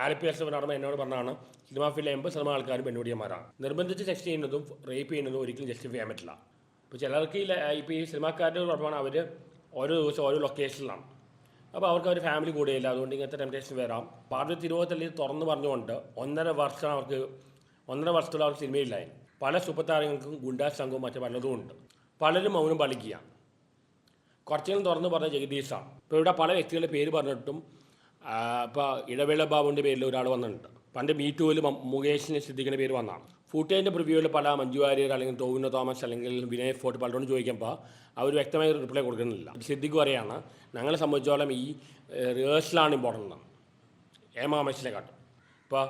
Alleppey S നടന്ന എന്നോട് പറഞ്ഞാണ് സിനിമാ ഫീൽഡിലെ 80% ആൾക്കാരും പെൺകുടിയന്മാരാണ്. നിർബന്ധിച്ച് സെക്സ് ചെയ്യുന്നതും റേപ്പ് ചെയ്യുന്നതും ഒരിക്കലും ജസ്റ്റിഫൈ ചെയ്യാൻ പറ്റില്ല. ഇപ്പോൾ ചിലർക്ക് ഇപ്പോൾ ഈ സിനിമാക്കാരുടെ കുഴപ്പമാണ്, അവർ ഓരോ ദിവസം ഓരോ ലൊക്കേഷനിലാണ്. അപ്പോൾ അവർക്ക് അവർ ഫാമിലി കൂടെയില്ല, അതുകൊണ്ട് ഇങ്ങനത്തെ ടെംപ്റ്റേഷൻ വരാം. പാർവതി തിരുവോത്തല്ലി തുറന്ന് പറഞ്ഞുകൊണ്ട് 1.5 വർഷത്തോളം അവർക്ക് സിനിമയില്ലായി. പല സൂപ്പർ താരങ്ങൾക്കും ഗുണ്ടാ സംഘവും മറ്റു പലതും ഉണ്ട്. പലരും മൗനം പാലിക്കുക. കുറച്ചെങ്കിലും തുറന്ന് പറഞ്ഞ ജഗദീഷാണ്. ഇപ്പോൾ ഇവിടെ പല വ്യക്തികളുടെ പേര് പറഞ്ഞിട്ടും ഇപ്പോൾ ഇടവേള ബാബുവിൻ്റെ പേരിൽ ഒരാൾ വന്നിട്ടുണ്ട്. പണ്ട് മീറ്റുവിൽ മുകേഷിനെ സിദ്ദിഖിൻ്റെ പേര് വന്നതാണ്. ഫൂട്ടേജിൻ്റെ പ്രിവ്യൂവിൽ പല മഞ്ജു വാര്യർ അല്ലെങ്കിൽ ടോവിനോ തോമസ് അല്ലെങ്കിൽ വിനയ് ഫോർട്ട് പലരോട് ചോദിക്കുമ്പോൾ അവർ വ്യക്തമായ റിപ്ലൈ കൊടുക്കുന്നില്ല. സിദ്ദിഖ് പറയാണ്, ഞങ്ങളെ സംബന്ധിച്ചോളം ഈ റിഹേഴ്സലാണ് ഇമ്പോർട്ടൻ്റ്. ഏമാമേശിനെക്കാട്ടും ഇപ്പോൾ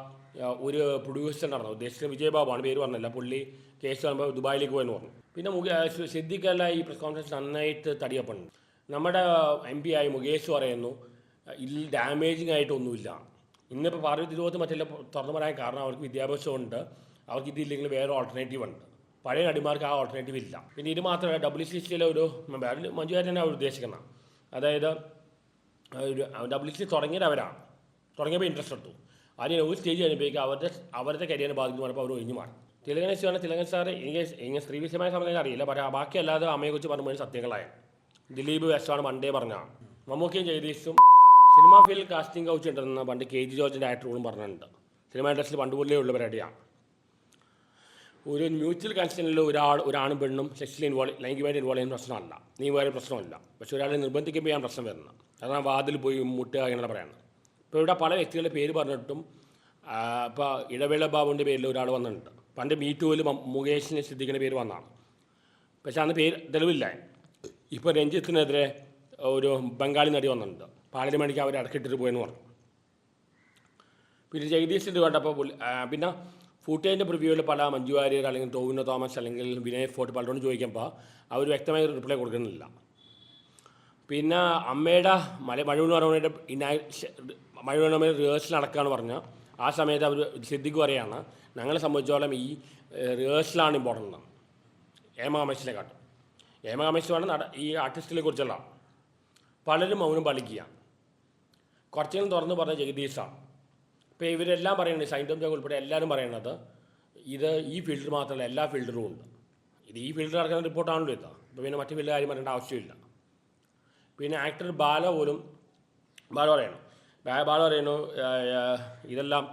ഒരു പ്രൊഡ്യൂസർ നടന്നു, ഉദ്ദേശിച്ച വിജയബാബുവാണ്, പേര് പറഞ്ഞില്ല. പുള്ളി കേസ് വരുമ്പോൾ ദുബായിലേക്ക് പോയെന്ന് പറഞ്ഞു. പിന്നെ സിദ്ദിഖല്ല ഈ പ്രസ് കോൺഫറൻസ് നന്നായിട്ട് തടിയപ്പെടുന്നു. നമ്മുടെ MP ആയി മുകേഷ് പറയുന്നു ഇതിൽ ഡാമേജിങ് ആയിട്ടൊന്നുമില്ല. ഇന്നിപ്പോൾ പാർവതി തിരുവോത്ത് മറ്റെല്ല തുറന്നു പറയാൻ കാരണം അവർക്ക് വിദ്യാഭ്യാസമുണ്ട്, അവർക്ക് ഇതില്ലെങ്കിൽ വേറെ ഓൾട്ടർനേറ്റീവ് ഉണ്ട്. പഴയ നടിമാർക്ക് ആ ഓൾട്ടർനേറ്റീവ് ഇല്ല. പിന്നെ ഇത് മാത്രമല്ല, WCCയിലെ ഒരു മഞ്ജുവാരി തന്നെ അവർ ഉദ്ദേശിക്കണം. അതായത് WCC തുടങ്ങിയത് അവരാണ്. തുടങ്ങിയപ്പോൾ ഇൻട്രസ്റ്റ് എടുത്തു. അതിന് ഒരു സ്റ്റേജ് അനുഭവിക്കുക അവരുടെ കരിയറിനെ ബാധിക്കുന്നു പറഞ്ഞപ്പോൾ അവർ ഒഴിഞ്ഞു മാറി. തിലകൻ സാർ എനിക്ക് സ്ത്രീ വിഷയമായ സമയത്ത് അറിയില്ല, പക്ഷേ ബാക്കി അല്ലാതെ അമ്മയെക്കുറിച്ച് പറയുമ്പോൾ സത്യങ്ങളായ ദിലീപ് വെസ്റ്റാണ് മണ്ടേ പറഞ്ഞാണ്. മമ്മൂക്കയും ജഗദീഷും സിനിമാ ഫീൽഡിൽ കാസ്റ്റിംഗ് കൗച്ച് ഉണ്ടെന്ന് പണ്ട് KG ജോർജിൻ്റെ ആക്ടറുകളും പറഞ്ഞിട്ടുണ്ട്. സിനിമ ഇൻഡസ്ട്രിയിൽ പണ്ടുപോലേ ഉള്ള പരിപാടിയാണ്. ഒരു മ്യൂച്വൽ കൺസെൻറ്റിൽ ഒരാണും പെണ്ണും സെക്സ്വലി ലൈംഗികമായിട്ട് ഇൻവോൾവ് ചെയ്യുന്ന പ്രശ്നമല്ല, നീ പ്രശ്നമല്ല. പക്ഷേ ഒരാളെ നിർബന്ധിക്കുമ്പോൾ ഞാൻ പ്രശ്നം വരുന്നത്, അതാണ് വാതിൽ പോയി മുട്ടുക അങ്ങനെ പറയുന്നത്. ഇപ്പോൾ ഇവിടെ പല വ്യക്തികളുടെ പേര് പറഞ്ഞിട്ടും ഇപ്പോൾ ഇടവേള ബാബുവിൻ്റെ പേരിൽ ഒരാൾ വന്നിട്ടുണ്ട്. പണ്ട് മീറ്റുവിൽ മുകേഷിനെ സിദ്ദിഖിൻ്റെ പേര് വന്നതാണ്. പക്ഷേ അന്ന് പേര് തെളിവില്ല. ഇപ്പോൾ രഞ്ജിത്തിനെതിരെ ഒരു ബംഗാളി നടി വന്നിട്ടുണ്ട്. പാർലമെൻറ്റിലേക്ക് അവർ അടക്കിട്ടിട്ട് പോയെന്ന് പറഞ്ഞു. പിന്നെ ജഗദീഷിൻ്റെ കണ്ടപ്പോൾ പിന്നെ ഫൂട്ടേജിൻ്റെ പ്രിവ്യൂവിൽ പല മഞ്ജു വാര്യർ അല്ലെങ്കിൽ ടോവിനോ തോമസ് അല്ലെങ്കിൽ വിനയ് ഫോർട്ട് പലരോട് ചോദിക്കുമ്പോൾ അവർ വ്യക്തമായ റിപ്ലൈ കൊടുക്കുന്നില്ല. പിന്നെ അമ്മയുടെ മഴവിനോരമയുടെ റിഹേഴ്സൽ നടക്കുകയെന്ന് പറഞ്ഞാൽ ആ സമയത്ത് അവർ സിദ്ദിഖ് പറയാണ്, ഞങ്ങളെ സംബന്ധിച്ചോളം ഈ റിഹേഴ്സലാണ് ഇമ്പോർട്ടൻ്റ്. ഏമാമേശിനെക്കാട്ടും ഏമാമേശാണ് ഈ ആർട്ടിസ്റ്റിനെ കുറിച്ചുള്ള പലരും മൗനം പാലിക്കുക. കുറച്ചെങ്കിലും തുറന്ന് പറഞ്ഞ ജഗദീഷാണ്. ഇപ്പോൾ ഇവരെല്ലാം പറയുന്നത്, സൈൻഡം ജോഗ് ഉൾപ്പെടെ എല്ലാവരും പറയുന്നത് ഇത് ഈ ഫീൽഡിൽ മാത്രമല്ല എല്ലാ ഫീൽഡിലും ഉണ്ട്. ഇത് ഈ ഫീൽഡിൽ നടക്കുന്ന റിപ്പോർട്ടാണല്ലോ ഇത്. ഇപ്പോൾ പിന്നെ മറ്റു ഫീൽഡ് കാര്യം പറയേണ്ട ആവശ്യമില്ല. പിന്നെ ആക്ടർ ബാല പറയുന്നു ഇതെല്ലാം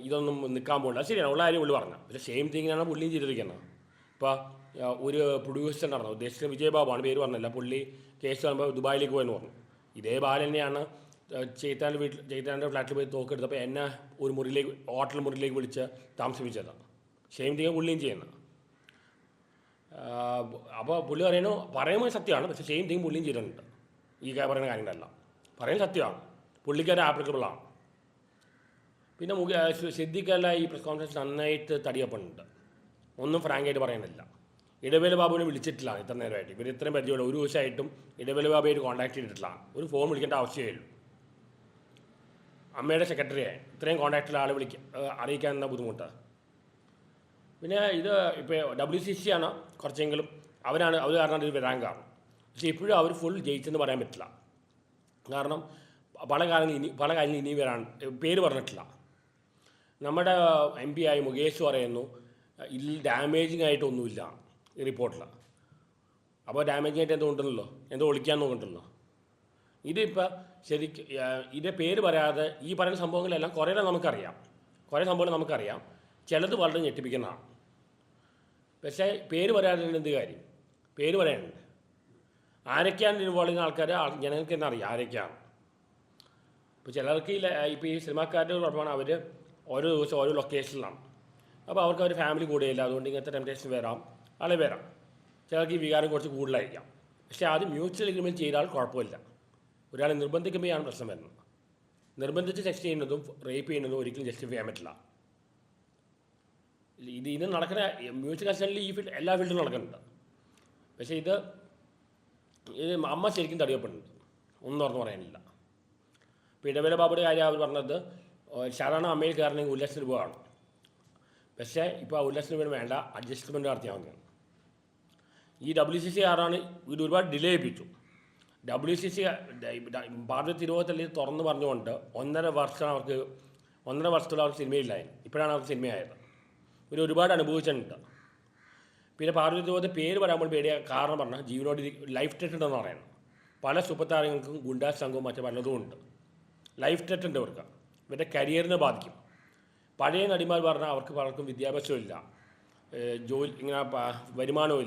ഇതൊന്നും നിൽക്കാൻ പോകില്ല. ശരിയാണ്, ഉള്ള കാര്യം പുള്ളി പറഞ്ഞു. പക്ഷേ സെയിം തിങ്ങിനാണ് പുള്ളിയും ചെയ്തിരിക്കുന്നത്. ഇപ്പോൾ ഒരു പ്രൊഡ്യൂസർ നടന്നു, ഉദ്ദേശിച്ച വിജയബാബുവാണ്, പേര് പറഞ്ഞില്ല. പുള്ളി കേസ് വരുമ്പോൾ ദുബായിലേക്ക് പോയെന്ന് പറഞ്ഞു. ഇതേ ബാല തന്നെയാണ് ചേത്താൻ്റെ ഫ്ലാറ്റിൽ പോയി തോക്കെടുത്തപ്പോൾ എന്നെ ഒരു ഹോട്ടൽ മുറിയിലേക്ക് വിളിച്ച് താമസിപ്പിച്ചതാണ്. സെയിം തിങ് പുള്ളിയും ചെയ്യുന്നത്. അപ്പോൾ പുള്ളി പറയുമ്പോൾ സത്യമാണ്, പക്ഷേ സെയിം തിങ് പുള്ളിയും ചെയ്തിട്ടുണ്ട്. ഈ പറയുന്ന കാര്യങ്ങളെല്ലാം പറയുന്നത് സത്യമാണ്, പുള്ളിക്കാരെ ആപ്ലിക്കബിളാണ്. പിന്നെ സിദ്ദിഖല്ല ഈ പ്രസ് കോൺഫറൻസ് നന്നായിട്ട് തടിയപ്പെടുന്നുണ്ട്. ഒന്നും ഫ്രാങ്കായിട്ട് പറയുന്നില്ല. ഇടവേള ബാബുവിനെ വിളിച്ചിട്ടില്ല ഇത്ര നേരമായിട്ട്. ഇവർ ഇത്രയും പരിചയമുള്ള ഒരു ദിവസമായിട്ടും ഇടവേള ബാബുവായിട്ട് കോൺടാക്ട് ചെയ്തിട്ടില്ല. ഒരു ഫോൺ വിളിക്കേണ്ട ആവശ്യമേ ഉള്ളൂ. അമ്മയുടെ സെക്രട്ടറിയായി ഇത്രയും കോൺടാക്റ്റിൽ ആളെ അറിയിക്കാൻ എന്താ ബുദ്ധിമുട്ട്. പിന്നെ ഇത് ഇപ്പോൾ WCC ആണ് കുറച്ചെങ്കിലും അവർ കാരണം ഇത് വരാൻ കാരണം. പക്ഷേ ഇപ്പോഴും അവർ ഫുൾ ജയിച്ചെന്ന് പറയാൻ പറ്റില്ല. കാരണം പല കാര്യങ്ങളും ഇനി വരാൻ പേര് പറഞ്ഞിട്ടില്ല. നമ്മുടെ MP ആയി മുകേഷ് പറയുന്നു ഇതിൽ ഡാമേജിങ് ആയിട്ടൊന്നുമില്ല ഈ റിപ്പോർട്ടിൽ. അപ്പോൾ ഡാമേജിങ് ആയിട്ട് എന്തോ ഒളിക്കാൻ നോക്കണ്ടല്ലോ. ഇതിപ്പോൾ ശരിക്കും ഇതിൻ്റെ പേര് പറയാതെ ഈ പറയുന്ന സംഭവങ്ങളെല്ലാം കുറേ സംഭവങ്ങൾ നമുക്കറിയാം. ചിലത് വളരെ ഞെട്ടിപ്പിക്കുന്നതാണ്. പക്ഷേ പേര് പറയാതെ എന്ത് കാര്യം? പേര് പറയാനുണ്ട്. ആരൊക്കെയാണ് ഇൻവോൾവ് ചെയ്യുന്ന ആൾക്കാർ ജനങ്ങൾക്ക് തന്നെ അറിയാം ആരൊക്കെയാണ്. ഇപ്പോൾ ചിലർക്ക് ഇപ്പോൾ ഈ സിനിമാക്കാരുടെ കുഴപ്പമാണ്, അവർ ഓരോ ദിവസം ഓരോ ലൊക്കേഷനിലാണ്. അപ്പോൾ അവർക്ക് അവർ ഫാമിലി കൂടെയില്ല, അതുകൊണ്ട് ഇങ്ങനത്തെ ടെംപ്റ്റേഷൻ വരാം. ചിലർക്ക് ഈ വികാരം കുറച്ച് കൂടുതലായിരിക്കാം. പക്ഷേ ആദ്യം മ്യൂച്വൽ എഗ്രിമെൻറ്റ് ചെയ്താൽ കുഴപ്പമില്ല. ഒരാളെ നിർബന്ധിക്കുമ്പോഴാണ് പ്രശ്നം വരുന്നത്. നിർബന്ധിച്ച് സെക്സ് ചെയ്യുന്നതും റേപ്പ് ചെയ്യുന്നതും ഒരിക്കലും ജസ്റ്റിഫൈ ചെയ്യാൻ പറ്റില്ല. ഇത് നടക്കുന്ന മ്യൂച്വൽ കൺസെൻറ്റിൽ ഈ എല്ലാ ഫീൽഡിലും നടക്കുന്നുണ്ട്. പക്ഷേ ഇത് അമ്മ ശരിക്കും തടയപ്പെടുന്നുണ്ട്. ഒന്നും തുറന്ന് പറയാനില്ല. ഇപ്പോൾ ഇടവേള ബാബുയുടെ കാര്യം അവർ പറഞ്ഞത് സാധാരണ അമ്മയിൽ കയറണമെങ്കിൽ ഉല്ലാസത്തിന് പോവാണ്. പക്ഷേ ഇപ്പോൾ ആ ഉല്ലാസത്തിന് വേണ്ട അഡ്ജസ്റ്റ്മെൻറ്റ് നടത്തിയാൽ മതിയാണ്. ഈ WCC ആറാണ് ഇത് ഒരുപാട് ഡിലേ ചെയ്യിപ്പിച്ചു. WCC പാർവതി തിരുവോത്തലിൽ തുറന്ന് പറഞ്ഞുകൊണ്ട് 1.5 വർഷത്തോളം അവർക്ക് സിനിമയില്ലായിരുന്നു. ഇപ്പോഴാണ് അവർക്ക് സിനിമയായത്. ഒരുപാട് അനുഭവിച്ചിട്ടുണ്ട്. പിന്നെ പാർവതി തിരുവോത്ത് പേര് പറയുമ്പോൾ പേടിയ കാരണം പറഞ്ഞാൽ ജീവനോട് ലൈഫ് ടെസ്റ്റ് ഉണ്ടെന്ന് പറയുന്നത്. പല സൂപ്പർ താരങ്ങൾക്കും ഗുണ്ടാ സംഘവും മറ്റു പലതും ഉണ്ട്. ലൈഫ് ടെസ്റ്റ് ഉണ്ട് ഇവർക്ക്. ഇവരുടെ കരിയറിനെ ബാധിക്കും. പഴയ നടിമാർ പറഞ്ഞാൽ അവർക്ക് പലർക്കും വിദ്യാഭ്യാസമില്ല, ജോലി ഇങ്ങനെ വരുമാനവും.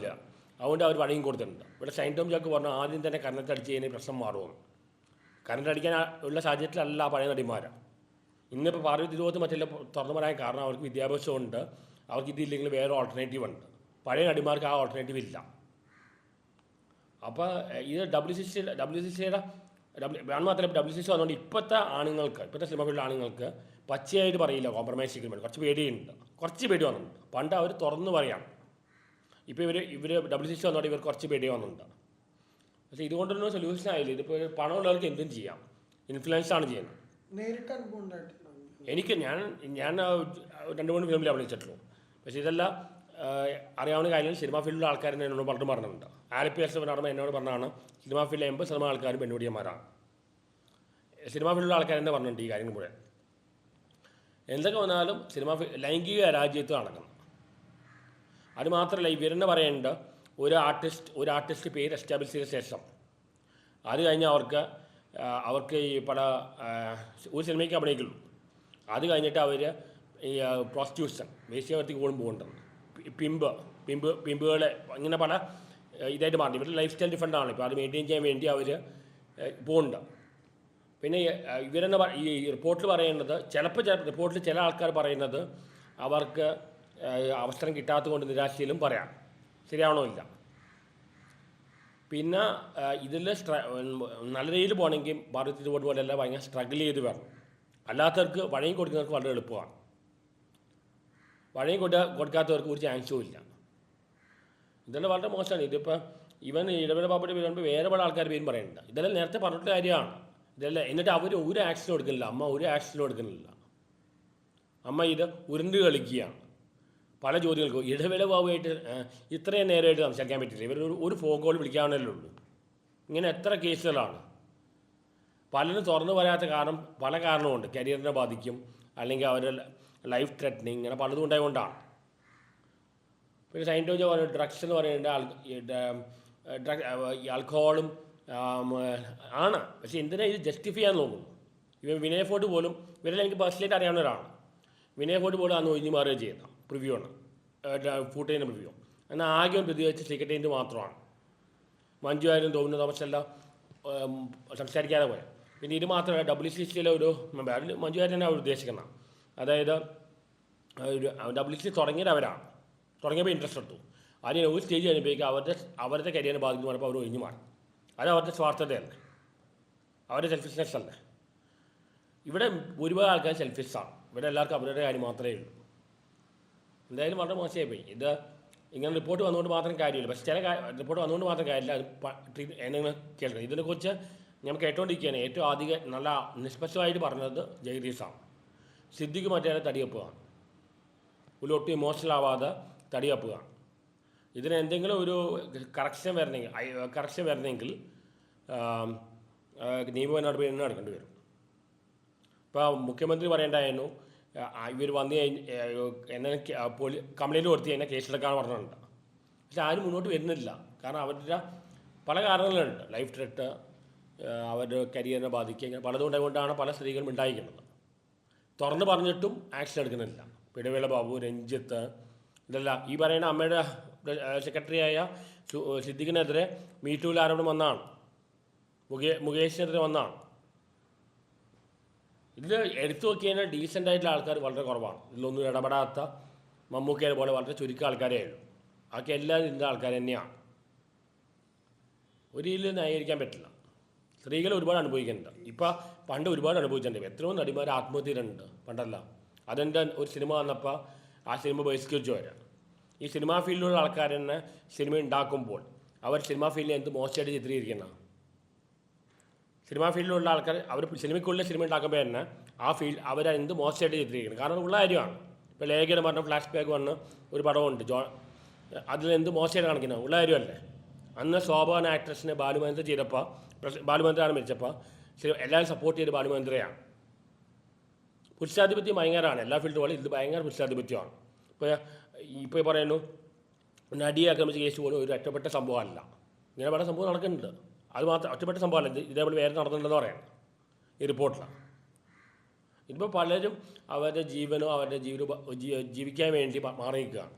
അതുകൊണ്ട് അവർ പണിയും കൊടുത്തിട്ടുണ്ട്. ഇവിടെ ഷൈൻ ടോം ചാക്കോ പറഞ്ഞാൽ ആദ്യം തന്നെ കറണ്ടടിച്ച് കഴിഞ്ഞാൽ പ്രശ്നം മാറുമെന്ന്. കറണ്ടടിക്കാൻ ഉള്ള സാഹചര്യത്തിലല്ല പഴയ നടിമാർ. ഇന്നിപ്പോൾ പാർവതി തിരുവോത്ത് മറ്റെല്ലാം തുറന്നു പറയാൻ കാരണം അവർക്ക് വിദ്യാഭ്യാസമുണ്ട്, അവർക്ക് ഇതില്ലെങ്കിൽ വേറെ ഓൾട്ടർനേറ്റീവ് ഉണ്ട്. പഴയ നടിമാർക്ക് ആ ഓൾട്ടർനേറ്റീവ് ഇല്ല. അപ്പോൾ ഇത് WCCയുടെ മാത്രമല്ല WCC വന്നുകൊണ്ട് ഇപ്പോഴത്തെ സിനിമ ഫീൽഡിലെ ആണുങ്ങൾക്ക് പച്ചയായിട്ട് പറയില്ല, കോംപ്രമൈസ് ചെയ്യാൻ വേണ്ടി കുറച്ച് പേടി വന്നിട്ടുണ്ട്. പണ്ട് അവർ തുറന്നു പറയാം. ഇപ്പോൾ ഇവർ WCC വന്നോണ്ട് ഇവർ കുറച്ച് പേടി വന്നിട്ടുണ്ട്. പക്ഷേ ഇതുകൊണ്ടൊന്നും സൊല്യൂഷൻ ആയില്ല. ഇതിപ്പോൾ പണമുള്ളവർക്ക് എന്തും ചെയ്യാം, ഇൻഫ്ലുവൻസ് ആണ് ചെയ്യുന്നത്. നേരിട്ട് അനുഭവം ഉണ്ടായിട്ടില്ല എനിക്ക്. ഞാൻ 2-3 ഫിലിമിൽ അഭിനയിച്ചിട്ടുള്ളൂ. പക്ഷേ ഇതെല്ലാം അറിയാവുന്ന കാര്യങ്ങൾ സിനിമാ ഫീൽഡിലുള്ള ആൾക്കാർ എന്നോട് പലരും പറഞ്ഞിട്ടുണ്ട്. ആലപ്പി നടന്ന എന്നോട് പറഞ്ഞാണ് സിനിമാ ഫീൽഡിലെ 80% ആൾക്കാരും പെൺകുടിയന്മാരാണ്. സിനിമാ ഫീൽഡിലുള്ള ആൾക്കാർ തന്നെ പറഞ്ഞിട്ടുണ്ട് ഈ കാര്യങ്ങൾ മുഴുവൻ. എന്തൊക്കെ വന്നാലും ലൈംഗിക രാജ്യത്വം നടക്കണം. അത് മാത്രമല്ല ഇവരെന്നെ പറയേണ്ട ഒരു ആർട്ടിസ്റ്റ് പേര് എസ്റ്റാബ്ലിഷ് ചെയ്ത ശേഷം അത് കഴിഞ്ഞ് അവർക്ക് ഈ ഒരു സിനിമയ്ക്ക് അഭിനയിക്കുള്ളൂ. അത് കഴിഞ്ഞിട്ട് അവർ ഈ പ്രോസ്റ്റിറ്റ്യൂഷൻ വേശ്യാവൃത്തിക്ക് പോലും പോകുന്നുണ്ട്. പിമ്പുകളെ ഇങ്ങനെ പല ഇതായിട്ട് മാറി. ഇവരുടെ ലൈഫ് സ്റ്റൈൽ ഡിഫറെൻ്റ് ആണ്. ഇപ്പോൾ അത് മെയിൻറ്റെയിൻ ചെയ്യാൻ വേണ്ടി അവർ പോകുന്നുണ്ട്. പിന്നെ ഇവരെന്നെ ഈ റിപ്പോർട്ടിൽ പറയേണ്ടത് റിപ്പോർട്ടിൽ ചില ആൾക്കാർ പറയുന്നത് അവർക്ക് അവസരം കിട്ടാത്തത് കൊണ്ട് നിരാശയിലും പറയാം. ശരിയാണോ ഇല്ല. പിന്നെ ഇതിൽ നല്ല രീതിയിൽ പോകണമെങ്കിൽ ഭാരതത്തിൽ ഇതുപോലെ പോലെയല്ല ഭയങ്കര സ്ട്രഗിൾ ചെയ്ത് വരണം. അല്ലാത്തവർക്ക് വഴങ്ങി കൊടുക്കുന്നവർക്ക് വളരെ എളുപ്പമാണ്. വഴങ്ങി കൊടുക്കാത്തവർക്ക് ഒരു ചാൻസും ഇല്ല. ഇതെല്ലാം വളരെ മോശമാണ്. ഇതിപ്പോൾ ഇടവേള ബാബുയുടെ പേര് പറയുമ്പോൾ വേറെ പല ആൾക്കാർ പേരും പറയുന്നുണ്ട്. ഇതെല്ലാം നേരത്തെ പറഞ്ഞിട്ടുള്ള കാര്യമാണ്. ഇതെല്ലാം എന്നിട്ട് അവർ ഒരു ആക്ഷനും എടുക്കുന്നില്ല. അമ്മ ഒരു ആക്ഷനും എടുക്കുന്നില്ല. അമ്മ ഇത് ഉരുണ്ട് കളിക്കുകയാണ്. പല ചോദ്യങ്ങൾക്കും ഇടവേള ബാബുവായിട്ട് ഇത്രയും നേരമായിട്ട് സംസാരിക്കാൻ പറ്റില്ല. ഇവർ ഒരു ഫോൺ കോൾ വിളിക്കാവുന്നല്ലേ ഉള്ളൂ. ഇങ്ങനെ എത്ര കേസുകളാണ്. പലരും തുറന്നു പറയാത്ത കാരണം പല കാരണമുണ്ട്. കരിയറിനെ ബാധിക്കും, അല്ലെങ്കിൽ അവരുടെ ലൈഫ് ത്രെറ്റനിങ്, ഇങ്ങനെ പലതും ഉണ്ടായതുകൊണ്ടാണ്. പിന്നെ സയൻറ്റോജ് പറയുന്നത് ഡ്രഗ്സ് എന്ന് പറയുന്നത് ആൽക്കഹോളും ആണ്. പക്ഷേ എന്തിനാ ഇത് ജസ്റ്റിഫൈ ചെയ്യാൻ നോക്കുന്നു. വിനയ് ഫോർട്ട് പോലും എനിക്ക് പേഴ്സണലായിട്ട് അറിയാവുന്ന ഒരാളാണ്. വിനയ് ഫോർട്ട് പോലും അന്ന് ഒഴിഞ്ഞു മാറുകയും ചെയ്യുന്ന പ്രിവ്യൂ ആണ്, ഫൂട്ടേജിൻ്റെ പ്രിവ്യൂ. എന്നാൽ ആകെ ഒരു പ്രതികരിച്ച് സെക്രട്ടേറിയറ്റ് മാത്രമാണ്. മഞ്ജു ആയാലും തോന്നുന്നു തോമസെല്ലാം സംസാരിക്കാതെ പോയത്. പിന്നെ ഇത് മാത്രമല്ല WCCയിലെ ഒരു മഞ്ജു ആയിട്ട് തന്നെ അവർ ഉദ്ദേശിക്കുന്നത്. അതായത് WCC തുടങ്ങിയപ്പോൾ ഇൻട്രസ്റ്റ് എടുത്തു. അതിന് ഒരു സ്റ്റേജ് കഴിയുമ്പോഴേക്കും അവരുടെ കരിയറിനെ ബാധിക്കുന്നു പറഞ്ഞപ്പോൾ അവർ ഒഴിഞ്ഞു മാറി. അത് അവരുടെ സ്വാർത്ഥതയല്ല, അവരുടെ സെൽഫിഷ്നെസ് അല്ല. ഇവിടെ ഒരുപാട് ആൾക്കാർ സെൽഫിഷാണ്. ഇവിടെ എല്ലാവർക്കും അവരുടെ കാര്യം മാത്രമേ ഉള്ളൂ. എന്തായാലും വളരെ മോശമായി പോയി. ഇത് ഇങ്ങനെ റിപ്പോർട്ട് വന്നുകൊണ്ട് മാത്രം കാര്യമില്ല. പക്ഷേ ചില റിപ്പോർട്ട് വന്നുകൊണ്ട് മാത്രം കാര്യമില്ല. അത് എന്നെ കേൾക്കണം. ഇതിനെക്കുറിച്ച് ഞാൻ കേട്ടുകൊണ്ടിരിക്കുകയാണ്. ഏറ്റവും അധികം നല്ല നിഷ്പക്ഷമായിട്ട് പറഞ്ഞത് ജഗദീഷാണ്. സിദ്ദിഖ് മറ്റേ തടിയപ്പുകയാണ്. ഒട്ടും ഇമോഷണൽ ആവാതെ തടിയപ്പുകയാണ്. ഇതിന് എന്തെങ്കിലും ഒരു കറക്ഷൻ വരണമെങ്കിൽ നിയമ നടപടി തന്നെ എടുക്കേണ്ടി വരും. ഇപ്പോൾ മുഖ്യമന്ത്രി പറയേണ്ടായിരുന്നു ഇവർ വന്നു എന്നെ കംപ്ലയിൻറ്റ് കൊടുത്ത് എന്നെ കേസെടുക്കാമെന്ന് പറഞ്ഞിട്ടുണ്ട്. പക്ഷെ ആരും മുന്നോട്ട് വരുന്നില്ല. കാരണം അവരുടെ പല കാരണങ്ങളുണ്ട്. ലൈഫ് ത്രെട്ട്, അവരുടെ കരിയറിനെ ബാധിക്കുക, ഇങ്ങനെ പലതും ഉണ്ടായതുകൊണ്ടാണ് പല സ്ത്രീകളും ഉണ്ടായിരിക്കുന്നത്. തുറന്ന് പറഞ്ഞിട്ടും ആക്ഷൻ എടുക്കുന്നില്ല. ഇടവേള ബാബു, രഞ്ജിത്ത്, ഇതെല്ലാം ഈ പറയുന്ന അമ്മയുടെ സെക്രട്ടറിയായ സിദ്ദിഖിനെതിരെ മീറ്റൂവിൽ ആരോപണം വന്നതാണ്. മുകേഷിനെതിരെ വന്നതാണ്. ഇതിൽ എടുത്തു നോക്കിയതിനാൽ ഡീസൻ്റ് ആയിട്ടുള്ള ആൾക്കാർ വളരെ കുറവാണ്. ഇതിലൊന്നും ഇടപെടാത്ത മമ്മൂക്കയെ പോലെ വളരെ ചുരുക്കം ആൾക്കാരേ ഉള്ളൂ. ബാക്കി എല്ലാവരും ഇതിൻ്റെ ആൾക്കാർ തന്നെയാണ്. ഒരു രീതിയിൽ ന്യായീകരിക്കാൻ പറ്റില്ല. സ്ത്രീകൾ ഒരുപാട് അനുഭവിക്കുന്നുണ്ട്. ഇപ്പം പണ്ട് ഒരുപാട് അനുഭവിച്ചിട്ടുണ്ട്. എത്രയോ നടിമാർ ആത്മഹത്യയിലുണ്ട് പണ്ടല്ല. അതെൻ്റെ ഒരു സിനിമ വന്നപ്പോൾ ആ സിനിമ ബഹിഷ്കരിച്ചു വരാം. ഈ സിനിമാ ഫീൽഡിലുള്ള ആൾക്കാർ തന്നെ സിനിമ ഉണ്ടാക്കുമ്പോൾ അവർ സിനിമാ ഫീൽഡിനെ എന്ത് മോശമായിട്ട് ചിത്രീകരിക്കണം. സിനിമാ ഫീൽഡിലുള്ള ആൾക്കാർ അവർ സിനിമയ്ക്കുള്ളിൽ സിനിമ ഉണ്ടാക്കുമ്പോൾ തന്നെ ആ ഫീൽഡ് അവരെന്ത് മോശമായിട്ട് ചിത്രീകരിക്കണം. കാരണം ഉള്ള കാര്യമാണ്. ഇപ്പോൾ ലേഖനം പറഞ്ഞ ഫ്ലാഷ് ബാക്ക് വന്ന് ഒരു പടമുണ്ട് അതിലെന്ത് മോശമായിട്ട് കാണിക്കുന്നത് ഉള്ള കാര്യമല്ലേ. അന്ന് ശോഭന ആക്ട്രസിനെ ബാലുമേന്ദ്ര ചെയ്തപ്പോൾ ബാലുമന്ത്രയാണ് മരിച്ചപ്പോൾ എല്ലാവരും സപ്പോർട്ട് ചെയ്ത് ബാലുമന്ത്രയാണ്. പുരുഷാധിപത്യം ഭയങ്കരമാണ്, എല്ലാ ഫീൽഡ് പോലെ ഇത് ഭയങ്കര പുരുഷാധിപത്യമാണ്. ഇപ്പോൾ പറയുന്നു നടിയെ ആക്രമിച്ച കേസ് പോലും ഒരു ഒറ്റപ്പെട്ട സംഭവമല്ല, ഇങ്ങനെ പല സംഭവം നടക്കുന്നുണ്ട്. അത് മാത്രം ഒറ്റപ്പെട്ട സംഭവമല്ല, ഇതേപോലെ വേറെ നടന്നിട്ടുണ്ടെന്ന് പറയുന്നത് ഈ റിപ്പോർട്ടിലാണ്. ഇതിപ്പോൾ പലരും അവരുടെ ജീവനോ അവരുടെ ജീവിക്കാൻ വേണ്ടി മാറിയിരിക്കുകയാണ്.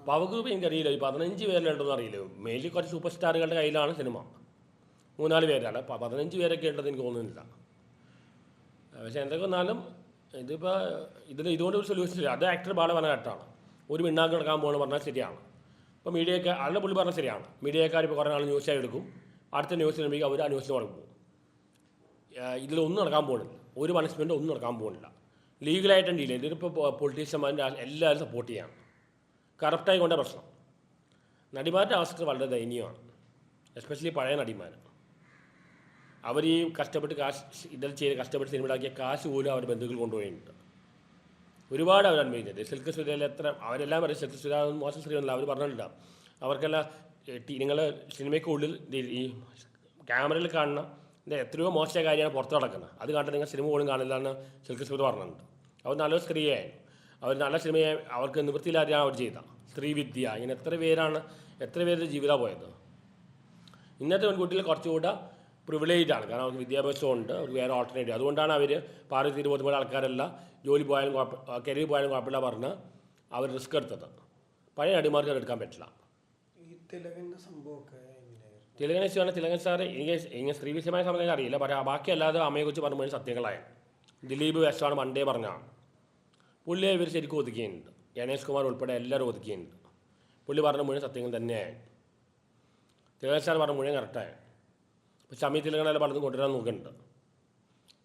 പവർ ഗ്രൂപ്പ് എനിക്കറിയില്ല, ഈ 15 പേരിലുണ്ടെന്ന് അറിയില്ല. മെയിൻലി കുറച്ച് സൂപ്പർ സ്റ്റാറുകളുടെ കയ്യിലാണ് സിനിമ, 3-4 പേരല്ല, 15 പേരൊക്കെ ഉണ്ടെന്ന് എനിക്ക് തോന്നുന്നില്ല. പക്ഷേ എന്തൊക്കെ വന്നാലും ഇതിപ്പോൾ ഇതുകൊണ്ട് ഒരു സൊല്യൂഷൻ ഇല്ല. അത് ആക്ടർ ബാലവനഘട്ടാണ്. ഒരു മിണ്ണാക്ക് കിടക്കാൻ പോകണമെന്ന് പറഞ്ഞാൽ ശരിയാണ്. ഇപ്പോൾ മീഡിയക്കാർ ആളുടെ പുള്ളി പറഞ്ഞാൽ ശരിയാണ്. മീഡിയക്കാർ ഇപ്പോൾ കുറേ നാൾ ന്യൂസായി എടുക്കും, അടുത്ത ന്യൂസ് വരുമ്പോഴേക്കും അവർ ആ ന്യൂസിന് തുടങ്ങും. ഇതിലൊന്നും നടക്കാൻ പോകുന്നില്ല, ഒരു പണിഷ്മെൻറ്റ് ഒന്നും നടക്കാൻ പോകുന്നില്ല. ലീഗലായിട്ടും ഡീൽ ഇതിലിപ്പോൾ പൊളിറ്റീഷ്യന്മാരുടെ എല്ലാവരും സപ്പോർട്ട് ചെയ്യാണ്. കറപ്റ്റായി കൊണ്ട പ്രശ്നം. നടിമാരുടെ അവസ്ഥ വളരെ ദയനീയമാണ്, എസ്പെഷ്യലി പഴയ നടിമാർ. അവർ ഈ കഷ്ടപ്പെട്ട് കഷ്ടപ്പെട്ട് സിനിമ ഉണ്ടാക്കിയ കാശ് പോലും അവരുടെ ബന്ധുക്കൾ കൊണ്ടുപോയിട്ടുണ്ട്. ഒരുപാട് അവർ അനുഭവിച്ചിട്ടുണ്ട്. സിൽക്ക് സുരയിൽ അവരെല്ലാം പറയും സിൽക്ക് സുര മോശം സ്ത്രീയൊന്നുമില്ല. അവർ പറഞ്ഞിട്ടുണ്ട് അവർക്കെല്ലാം നിങ്ങൾ സിനിമയ്ക്കുള്ളിൽ ഈ ക്യാമറയിൽ കാണുന്ന എത്രയോ മോശമായ കാര്യമാണ് പുറത്ത് നടക്കുന്നത്. അത് കണ്ടിട്ട് നിങ്ങൾ സിനിമ പോലും കാണില്ല എന്ന് സിൽക്ക് സുര പറഞ്ഞിട്ടുണ്ട്. അവർ നല്ലൊരു സ്ത്രീയായിരുന്നു, അവർ നല്ല സിനിമയെ അവർക്ക് നിവൃത്തിയില്ലാതെയാണ് അവർ ചെയ്ത സ്ത്രീവിദ്യ. ഇങ്ങനെ എത്ര പേരുടെ ജീവിതമാണ് പോയത്. ഇന്നത്തെ പെൺകുട്ടികൾ കുറച്ചുകൂടെ പ്രിവിലേജാണ്, കാരണം അവർക്ക് വിദ്യാഭ്യാസമുണ്ട്, അവർക്ക് വേറെ ഓൾട്ടർനേറ്റീവ്. അതുകൊണ്ടാണ് അവർ 20-24 ആൾക്കാരെല്ലാം ജോലി പോയാലും കരിയർ പോയാലും കുഴപ്പമില്ല പറഞ്ഞ് അവർ റിസ്ക് എടുത്തത്. പഴയ നടിമാർക്ക് അത് എടുക്കാൻ പറ്റില്ല. തിലകൻ സാറ് ഇങ്ങനെ സ്ത്രീ വിഷയമായ സമയത്ത് അറിയില്ല, പക്ഷേ ബാക്കി അല്ലാതെ അമ്മയെക്കുറിച്ച് പറയുമ്പോൾ സത്യങ്ങളായ ദിലീപ് വേഷമാണ് മണ്ടേ പറഞ്ഞാണ്. പുള്ളിയെ ഇവർ ശരിക്കും ഒതുക്കിയുണ്ട്, ഗണേഷ് കുമാർ ഉൾപ്പെടെ എല്ലാവരും ഒതുക്കിയുണ്ട്. പുള്ളി പറഞ്ഞ മുഴുവൻ സത്യങ്ങൾ തന്നെയായി. തിലകൻ സാർ പറഞ്ഞ മുഴുവൻ കറക്റ്റായി. ഇപ്പോൾ ഷമി തിലകനെല്ലാം പലതും കൊണ്ടുവരാൻ നോക്കുന്നുണ്ട്.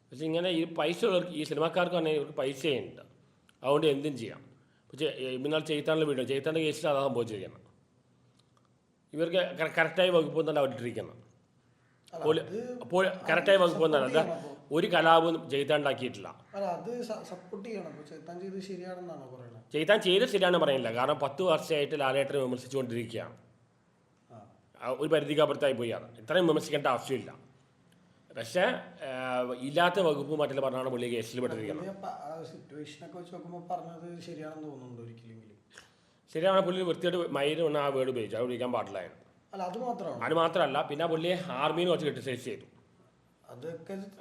പക്ഷേ ഇങ്ങനെ ഈ പൈസ ഉള്ളവർക്ക്, ഈ സിനിമാക്കാർക്ക് തന്നെ ഇവർക്ക് പൈസയുണ്ട്, അതുകൊണ്ട് എന്തും ചെയ്യാം. പക്ഷേ ഇന്നാൾ ചെയ്ത്താനുള്ള വീഡിയോ, ചെയ്ത്താൻ്റെ കേസിൽ അതാണ് സംഭവിച്ചിരിക്കുന്നത്. ഇവർക്ക് കറക്റ്റായി വകുപ്പ് തന്നെ അവരിട്ടിരിക്കുന്നത്. കറക്റ്റായി വകുപ്പ് തന്നെ അല്ല, ഒരു കലാപവും ചെയ്ത്താണ്ടാക്കിയിട്ടില്ല. ചെയ്ത്താൻ ചെയ്ത് ശരിയാണെന്ന് പറയുന്നില്ല, കാരണം 10 വർഷമായിട്ട് ലാലേട്ടനെ വിമർശിച്ചുകൊണ്ടിരിക്കുകയാണ്. ഒരു പരിധിക്കപ്പുറത്തായി പോയാണ്, ഇത്രയും വിമർശിക്കേണ്ട ആവശ്യമില്ല. പക്ഷേ ഇല്ലാത്ത വകുപ്പ് മറ്റുള്ള പറഞ്ഞാണ് പുള്ളി കേസിൽ പെട്ടിരിക്കുന്നത്. ശരിയാണ്, പുള്ളി വൃത്തിയായിട്ട് മയില് ആ വേർഡ് ഉപയോഗിച്ചു, അത് ഉപയോഗിക്കാൻ പാടില്ലായിരുന്നു. അത് മാത്രമല്ല, പിന്നെ പുള്ളിയെ ആർമിനെ കുറച്ച് ക്രിട്ടിസൈസ് ചെയ്തു.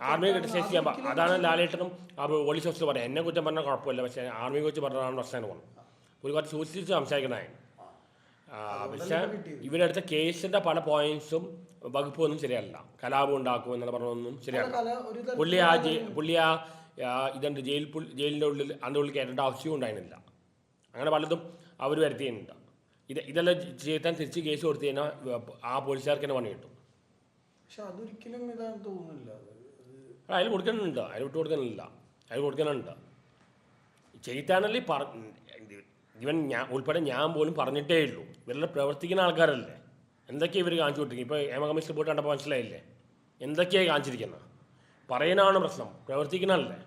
ആർമിയെ ക്രിട്ടിസൈസ് ചെയ്യാൻ അതാണ് ലാലേട്ടനും ആ പോലീസ് ഓഫീസർ പറയാം. എന്നെ കുറ്റം പറഞ്ഞാൽ കുഴപ്പമില്ല, പക്ഷേ ആർമിയെ കുറിച്ച് പറഞ്ഞതാണ് പ്രശ്നം തോന്നുന്നു. പുള്ളി കുറച്ച് സൂക്ഷിച്ച് സംസാരിക്കണമായിരുന്നു. പക്ഷേ ഇവരെടുത്ത കേസിൻ്റെ പല പോയിന്റ്സും വകുപ്പൊന്നും ശരിയല്ല. കലാപം ഉണ്ടാക്കും എന്നുള്ള പറഞ്ഞൊന്നും ശരിയല്ല. പുള്ളി ഇതുണ്ട് ജയിലിൻ്റെ ഉള്ളിൽ അതിൻ്റെ ഉള്ളിൽ കയറ്റേണ്ട ആവശ്യവും ഉണ്ടായിരുന്നില്ല. അങ്ങനെ പലതും അവർ വരുത്തിയിട്ടുണ്ട്. ഇതെല്ലാം ചെയ്താൻ തിരിച്ച് കേസ് കൊടുത്തു കഴിഞ്ഞാൽ ആ പോലീസുകാർക്ക് തന്നെ പണി കിട്ടും. അതിൽ കൊടുക്കുന്നുണ്ട്, അതിൽ വിട്ടു കൊടുക്കുന്നില്ല, അതിൽ കൊടുക്കുന്നുണ്ട്. ചെയ്താനല്ലേ ഇവൻ ഉൾപ്പെടെ ഞാൻ പോലും പറഞ്ഞിട്ടേ ഉള്ളൂ. ഇവരെല്ലാം പ്രവർത്തിക്കുന്ന ആൾക്കാരല്ലേ, എന്തൊക്കെയാണ് ഇവർ കാണിച്ചു കൊടുത്തിരിക്കുന്നത്. ഇപ്പോൾ ഹേമ കമ്മീഷൻ റിപ്പോർട്ട് കണ്ടപ്പോൾ മനസ്സിലായില്ലേ എന്തൊക്കെയാണ് കാണിച്ചിരിക്കുന്നത്. പറയുന്നതാണ് പ്രശ്നം, പ്രവർത്തിക്കണമല്ലേ.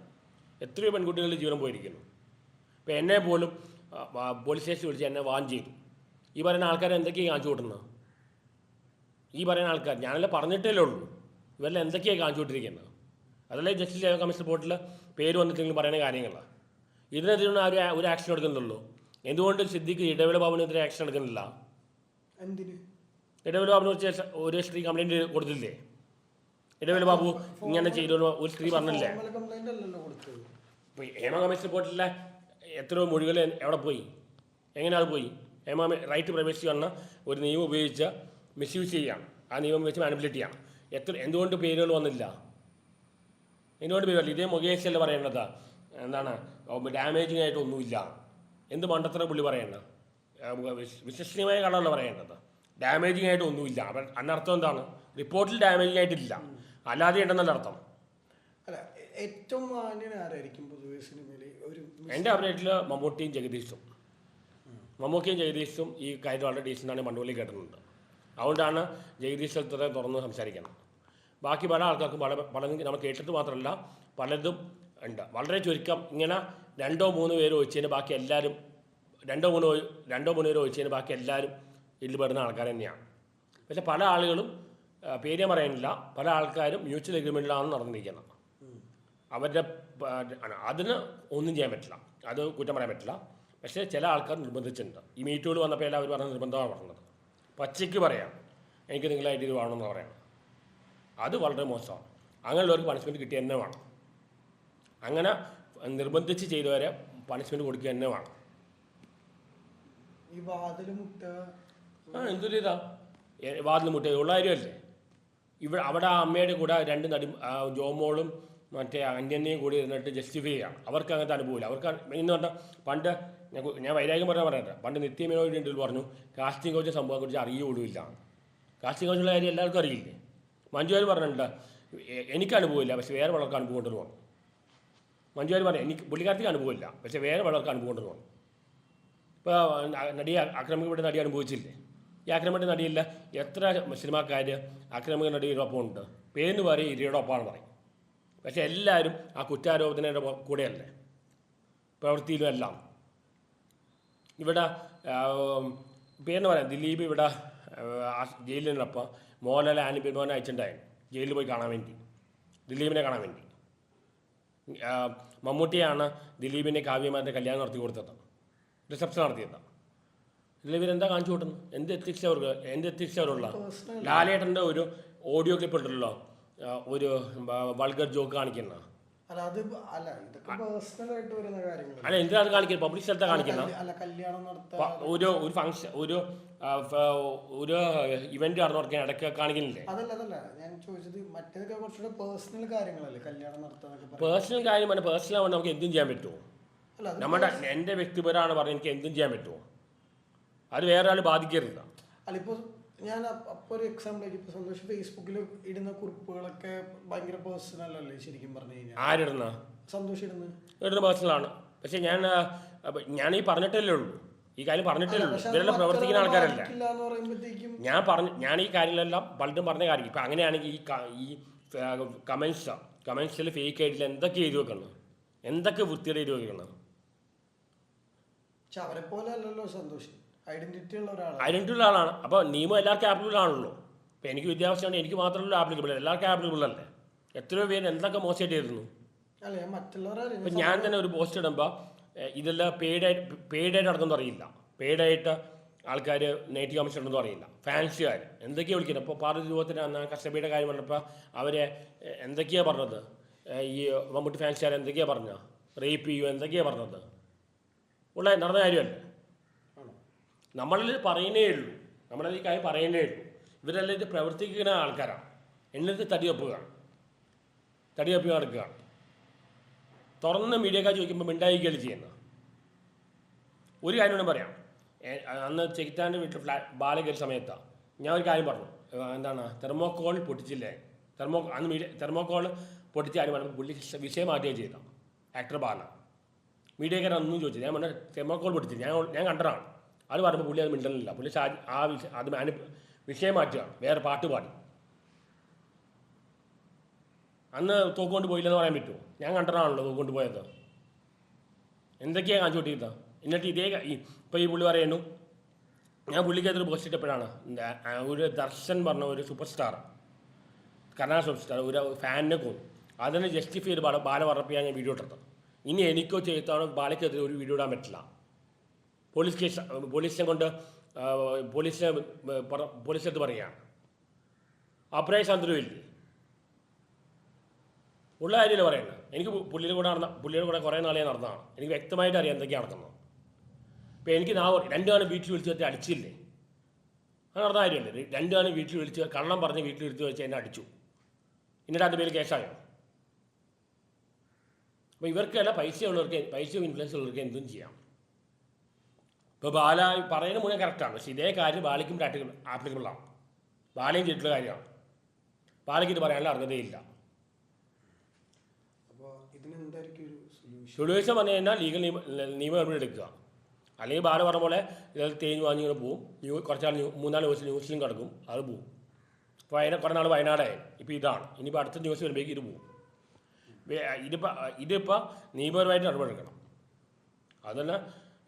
എത്രയോ പെൺകുട്ടികളുടെ ജീവനം പോയിരിക്കുന്നു. ഇപ്പോൾ എന്നെ പോലും പോലീസ് സ്റ്റേഷൻ വിളിച്ച് എന്നെ വാൺ ചെയ്തു. ഈ പറയുന്ന ആൾക്കാർ എന്തൊക്കെയാണ് കാണിച്ചു കൊടുക്കുന്നത്? ഈ പറയുന്ന ആൾക്കാർ ഞാനെല്ലാം പറഞ്ഞിട്ടേ ഉള്ളൂ. ഇവരെല്ലാം എന്തൊക്കെയാണ് കാണിച്ചു കൊണ്ടിരിക്കുന്നത്? അതല്ലേ ജസ്റ്റിസ് ഹേമ കമ്മീഷൻ റിപ്പോർട്ടിൽ പേര് വന്നിട്ടെങ്കിലും പറയുന്ന കാര്യങ്ങളാണ്. ഇതിനെതിരെ ഒരു ആക്ഷൻ എടുക്കുന്നുള്ളൂ. എന്തുകൊണ്ട് സിദ്ദിഖ് ഇടവേള ബാബുവിനെതിരെ ആക്ഷൻ എടുക്കുന്നില്ല? ഇടവേള ബാബുവിനെ വെച്ച് ഒരു സ്ത്രീ കംപ്ലൈൻറ്റ് കൊടുത്തില്ലേ? ഇടവേള ബാബു ഇങ്ങനെ ചെയ്തു ഒരു സ്ത്രീ പറഞ്ഞില്ലേ? ഹേമ കമ്മീഷൻ റിപ്പോർട്ടിലെ എത്രയോ മൊഴികൾ എവിടെ പോയി? എങ്ങനെ അത് പോയി? ഹേമ റൈറ്റ് പ്രൈവസി പറഞ്ഞ ഒരു നിയമം ഉപയോഗിച്ച് മിസ്യൂസ് ചെയ്യുകയാണ്, ആ നിയമം വെച്ച് മാനിപ്പുലേറ്റ് ചെയ്യണം. എന്തുകൊണ്ട് പേരുകൾ വന്നില്ല? എന്തുകൊണ്ട് പേരുകൾ? ഇതേ മുകേഷ് അല്ലേ പറയേണ്ടത്? എന്താണ് ഡാമേജിങ് ആയിട്ടൊന്നുമില്ല. എന്ത് മണ്ടത്തര പുള്ളി പറയേണ്ടത്? വിശ്വസനീയമായ കളറല്ല പറയേണ്ടത്. ഡാമേജിങ് ആയിട്ട് ഒന്നുമില്ല. അപ്പം അതിനർത്ഥം എന്താണ്? റിപ്പോർട്ടിൽ ഡാമേജിങ് ആയിട്ടില്ല, അല്ലാതെ ഉണ്ടെന്നല്ല അർത്ഥം. ഏറ്റവും ആരായിരിക്കും പൊതുവെ സിനിമയിൽ? എൻ്റെ അഭിപ്രായത്തിൽ മമ്മൂട്ടിയും ജഗദീഷും ഈ കാര്യം വളരെ ഡീസൻ്റാണ് മണ്ടുവലി കേട്ടിട്ടുണ്ട്. അതുകൊണ്ടാണ് ജഗദീഷ് തുറന്ന് സംസാരിക്കണം. ബാക്കി പല ആൾക്കാർക്കും പലതും നമ്മൾ കേട്ടിട്ട് മാത്രമല്ല പലതും ഉണ്ട്. വളരെ ചുരുക്കം ഇങ്ങനെ 2-3 പേര് ഒഴിച്ചതിന് ബാക്കി എല്ലാവരും 2-3 പേര് ഒഴിച്ചതിന് ബാക്കി എല്ലാവരും ഇതിൽ പെടുന്ന ആൾക്കാർ തന്നെയാണ്. പക്ഷേ പല ആളുകളും പേര് ഞാൻ പറയുന്നില്ല, പല ആൾക്കാരും മ്യൂച്വൽ എഗ്രിമെൻറ്റിലാണ് നടന്നിരിക്കുന്നത്. അവരുടെ അതിന് ഒന്നും ചെയ്യാൻ പറ്റില്ല, അത് കുറ്റം പറയാൻ പറ്റില്ല. പക്ഷേ ചില ആൾക്കാർ നിർബന്ധിച്ചിട്ടുണ്ട്. ഈ മീറ്റുകൾ വന്നപ്പോൾ എല്ലാവരും പറഞ്ഞ നിർബന്ധമാണ് പറഞ്ഞത്. പച്ചയ്ക്ക് പറയാം, എനിക്ക് നിങ്ങളായിട്ട് ഇത് വേണമെന്ന് പറയണം. അത് വളരെ മോശമാണ്. അങ്ങനെയുള്ളവർക്ക് പണിഷ്മെൻറ്റ് കിട്ടിയ തന്നെ വേണം. അങ്ങനെ നിർബന്ധിച്ച് ചെയ്തവരെ പണിഷ്മെൻറ്റ് കൊടുക്കുക തന്നെ വേണം. ഈ വാതിൽ മുട്ട എന്തൊരു ഇതാ വാതിൽ മുട്ട ഉള്ള കാര്യമല്ലേ. അവിടെ ആ അമ്മയുടെ കൂടെ രണ്ട് ജോമോളും മറ്റേ അന്യനെയും കൂടി ഇരുന്നിട്ട് ജസ്റ്റിഫൈ ചെയ്യാം. അവർക്ക് അങ്ങനത്തെ അനുഭവമില്ല. അവർക്ക് എന്ന് പറഞ്ഞാൽ പണ്ട് ഞാൻ വൈരാഗ്യം പറയട്ടെ, പണ്ട് നിത്യമേനോട് ഇന്ത്യയിൽ പറഞ്ഞു കാസ്റ്റിംഗ് കൗച്ച് സംഭവം കുറിച്ച് അറിയുകയില്ല. കാസ്റ്റിംഗ് കൗച്ചുള്ള കാര്യം എല്ലാവർക്കും അറിയില്ലേ. മഞ്ജുവാർ പറഞ്ഞിട്ടുണ്ട് എനിക്ക് അനുഭവമില്ല, പക്ഷേ വേറെ പലർക്ക് അനുഭവം ഉണ്ടെന്ന് പറഞ്ഞു. മഞ്ജുവാർ പറഞ്ഞു എനിക്ക് പുള്ളിക്കാരത്തേക്ക് അനുഭവമില്ല, പക്ഷേ വേറെ പലർക്ക് അനുഭവം ഉണ്ടെന്ന് പറഞ്ഞു. ഇപ്പോൾ നടിയെ ആക്രമിക്കപ്പെട്ട നടി അനുഭവിച്ചില്ലേ? ഈ ആക്രമിക്കപ്പെട്ട നടിയില്ല എത്ര സിനിമാക്കാർ ആക്രമിക നടിയോടൊപ്പം ഉണ്ട്. പേരെന്ന് പറയും ഇരയുടെ ഒപ്പമാണെന്ന് പറയും. പക്ഷേ എല്ലാവരും ആ കുറ്റാരോപണയുടെ കൂടെയല്ലേ, പ്രവൃത്തിയിലും എല്ലാം. ഇവിടെ പേരെന്ന് പറയാം, ദിലീപ് ഇവിടെ ജയിലിൽ നിന്നപ്പോൾ മോഹൻലാൽ ആനിബിമോനെ അയച്ചിട്ടുണ്ടായിരുന്നു ജയിലിൽ പോയി കാണാൻ വേണ്ടി, ദിലീപിനെ കാണാൻ വേണ്ടി. മമ്മൂട്ടിയാണ് ദിലീപിനെ കാവ്യമാരുടെ കല്യാണം നടത്തി കൊടുത്തത്, റിസപ്ഷൻ നടത്തിയത്. ദിലീപിനെന്താ കാണിച്ചു കൊടുക്കുന്നു? എന്ത് എത്തിക്സ് അവരുള്ള ലാലേട്ടൻ്റെ ഒരു ഓഡിയോ ക്ലിപ്പ് ഉണ്ടല്ലോ, ഒരു വൾഗർ ജോക്ക് കാണിക്കുന്ന. അല്ല എന്തിനാണ് കാണിക്കുന്നത്? പബ്ലിക് സ്ഥലത്താണ് കാണിക്കുന്നത്. ഒരു ഫംഗ്ഷൻ ഒരു ഇവന്റ് നടന്നു കൊടുക്കാൻ ഇടയ്ക്ക് കാണിക്കുന്നില്ലേ? പേഴ്സണൽ കാര്യം പറഞ്ഞാൽ പേഴ്സണൽ ആവുമ്പോൾ നമുക്ക് എന്തും ചെയ്യാൻ പറ്റുമോ? നമ്മുടെ എൻ്റെ വ്യക്തിപരമാണ് പറഞ്ഞാൽ എനിക്ക് എന്തും ചെയ്യാൻ പറ്റുമോ? അത് വേറെ ആൾ ബാധിക്കരുത്. അല്ല ഇപ്പോൾ ഞാൻ അപ്പോൾ ഒരു എക്സാമ്പിൾ ഇപ്പോൾ സന്തോഷ് ഫേസ്ബുക്കിൽ ഇടുന്ന കുറിപ്പുകളൊക്കെ ഭയങ്കര പേഴ്സണൽ അല്ലേ ശരിക്കും പറഞ്ഞു കഴിഞ്ഞാൽ? ആരിടുന്ന? സന്തോഷ് ഇടുന്ന പേഴ്സണലാണ്. പക്ഷെ ഞാൻ ഈ പറഞ്ഞിട്ടല്ലേ ഉള്ളൂ, ഈ കാര്യം പറഞ്ഞിട്ടല്ലേ ഉള്ളൂ. ഇവരെല്ലാം പ്രവർത്തിക്കുന്ന ആൾക്കാരല്ല. ഞാൻ ഈ കാര്യങ്ങളെല്ലാം പലതും പറഞ്ഞ കാര്യം. ഇപ്പം അങ്ങനെയാണെങ്കിൽ ഈ കമൻസിൽ ഫേക്ക് ആയിട്ടില്ല എന്തൊക്കെ എഴുതി വെക്കണം, എന്തൊക്കെ വൃത്തിയുടെ എഴുതി വെക്കണം. അവരെ പോലെ അല്ലല്ലോ സന്തോഷ്, ഐഡന്റിറ്റി ഉള്ള ആളാണ്. അപ്പോൾ നിയമം എല്ലാവർക്കും ആപ്ലിക്കബിൾ ആണല്ലോ. ഇപ്പോൾ എനിക്ക് വിദ്യാഭ്യാസമാണ്, എനിക്ക് മാത്രമല്ല ആപ്ലിക്കബിൾ, എല്ലാവർക്കും ആപ്ലിക്കബിൾ അല്ലേ. എത്രയോ പേര് എന്തൊക്കെ മോശമായിട്ട് ഇരുന്നു. ഇപ്പം ഞാൻ തന്നെ ഒരു പോസ്റ്റ് ഇടുമ്പോൾ ഇതെല്ലാം പെയ്ഡായിട്ട് നടക്കുമെന്ന് അറിയില്ല, പെയ്ഡായിട്ട് ആൾക്കാർ നെഗറ്റീവ് കമൻസ് ഉണ്ടെന്നും അറിയില്ല. ഫാൻസുകാർ എന്തൊക്കെയാണ് വിളിക്കുന്നത്. ഇപ്പോൾ പാർവതി രൂപത്തിന് അന്ന് കസ്റ്റഡിയുടെ കാര്യം പറഞ്ഞപ്പോൾ അവരെ എന്തൊക്കെയാണ് പറഞ്ഞത്, ഈ മമ്മൂട്ടി ഫാൻസുകാർ എന്തൊക്കെയാണ് പറഞ്ഞത്, റേപ്പ് ചെയ്യുമോ എന്തൊക്കെയാണ് പറഞ്ഞത്, ഉള്ള നടന്ന കാര്യമല്ലേ. നമ്മളിൽ പറയുന്നേ ഉള്ളൂ, നമ്മളത് ഈ കാര്യം പറയുന്നേ ഉള്ളൂ. ഇവരെല്ലാം ഇത് പ്രവർത്തിക്കുന്ന ആൾക്കാരാണ്. എന്നിട്ട് തടിവെപ്പുക നടക്കുകയാണ്. തുറന്ന് മീഡിയക്കാർ ചോദിക്കുമ്പോൾ മിണ്ടായിക്കുകയാണ് ചെയ്യുന്നത്. ഒരു കാര്യം കൂടെ പറയാം. അന്ന് ചെകുത്താൻ്റെ വീട്ടിൽ ബാല കയറിയ സമയത്താണ് ഞാൻ ഒരു കാര്യം പറഞ്ഞു. എന്താണ് തെർമോക്കോൾ പൊട്ടിച്ചില്ലേ, തെർമോക്കോൾ പൊട്ടിച്ച് ആരും പറഞ്ഞപ്പോൾ പുള്ളി വിഷയം മാറ്റുകയും ചെയ്ത ആക്ടർ ബാല. മീഡിയക്കാരൊന്നും ചോദിച്ചില്ല. ഞാൻ പറഞ്ഞ തെർമോക്കോൾ പൊട്ടിച്ച് ഞാൻ കണ്ടതാണ്. അത് പറയുമ്പോൾ പുള്ളി അത് മിണ്ടലില്ല. പുള്ളി അത് വിഷയം മാറ്റുകയാണ്, വേറെ പാട്ട് പാടി. അന്ന് തോക്കുകൊണ്ട് പോയില്ലെന്ന് പറയാൻ പറ്റുമോ? ഞാൻ കണ്ടതാണല്ലോ തോക്കുകൊണ്ട് പോയത്. എന്തൊക്കെയാണ് കാണിച്ചു കൊണ്ടിരുന്നത്. എന്നിട്ട് ഇപ്പോൾ ഈ പുള്ളി പറയുന്നു, ഞാൻ പുള്ളിക്കകത്തൊരു പോസ്റ്റ് ഇട്ടപ്പോഴാണ് ഒരു ദർശൻ പറഞ്ഞ ഒരു super star, Karnataka super star ഒരു ഫാനിനെ കൊന്നു. അതിനെ ജസ്റ്റിഫൈ ചെയ്ത് ബാല പറഞ്ഞപ്പോൾ ഞാൻ വീഡിയോ ഇട്ടത്. ഇനി എനിക്കോ ചെയ്താണോ ബാലയ്ക്കെതിരെ ഒരു വീഡിയോ ഇടാൻ പറ്റില്ല. പോലീസിനെ കൊണ്ട് പോലീസിനടുത്ത് പറയുകയാണ്. അപ്രായ ചന്ദ്രമില്ലേ ഉള്ള കാര്യമല്ലേ പറയുന്നത്. എനിക്ക് പുള്ളിയുടെ കൂടെ കുറേ നാളെ നടന്നതാണ്. എനിക്ക് വ്യക്തമായിട്ട് അറിയാം എന്തൊക്കെയാണ് നടക്കുന്നത്. ഇപ്പോൾ എനിക്ക് രണ്ടാണ് വീട്ടിൽ വിളിച്ച് വെച്ച് അടിച്ചില്ലേ, അത് നടന്ന കാര്യമല്ലേ. രണ്ടാണ് വീട്ടിൽ വിളിച്ച് കള്ളം പറഞ്ഞ് വീട്ടിൽ വിളിച്ച് വെച്ച് എന്നെ അടിച്ചു. എന്നിട്ട് അതിൻ്റെ പേര് കേസായോ? അപ്പോൾ ഇവർക്കല്ല പൈസയും ഇൻഫ്ലുവൻസ് ഉള്ളവർക്ക് എന്തും ചെയ്യാം. ഇപ്പോൾ ബാല പറയുന്ന മുന്നേ കറക്റ്റാണ്. പക്ഷേ ഇതേ കാര്യം ബാലയ്ക്കും ആപ്ലിക്കബിളാണ്. ബാലയും ചെയ്തിട്ടുള്ള കാര്യമാണ്. ബാലയ്ക്ക് ഇത് പറയാനുള്ള അർഹതയില്ല. സൊല്യൂഷൻ പറഞ്ഞു കഴിഞ്ഞാൽ ലീഗൽ നിയമം നടപടി എടുക്കുക. അല്ലെങ്കിൽ ബാല പറഞ്ഞ പോലെ ഇത് തേഞ്ഞ് വാങ്ങിങ്ങനെ പോവും. കുറച്ചാൾ 3-4 ദിവസം ന്യൂസിലും കിടക്കും, അത് പോവും. ഇപ്പോൾ കുറേ നാൾ വയനാടായി. ഇപ്പോൾ ഇതാണ്. ഇനിയിപ്പോൾ അടുത്ത ന്യൂസ് വരുമ്പോഴേക്ക് ഇത് പോവും. ഇതിപ്പോൾ നിയമപരമായിട്ട് നടപടിയെടുക്കണം. അതല്ല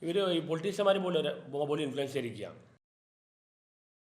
ഇവർ ഈ പൊളിറ്റീഷ്യന്മാർ പോലും ഇൻഫ്ലുവൻസ് ചെയ്തിരിക്കുകയാണ്.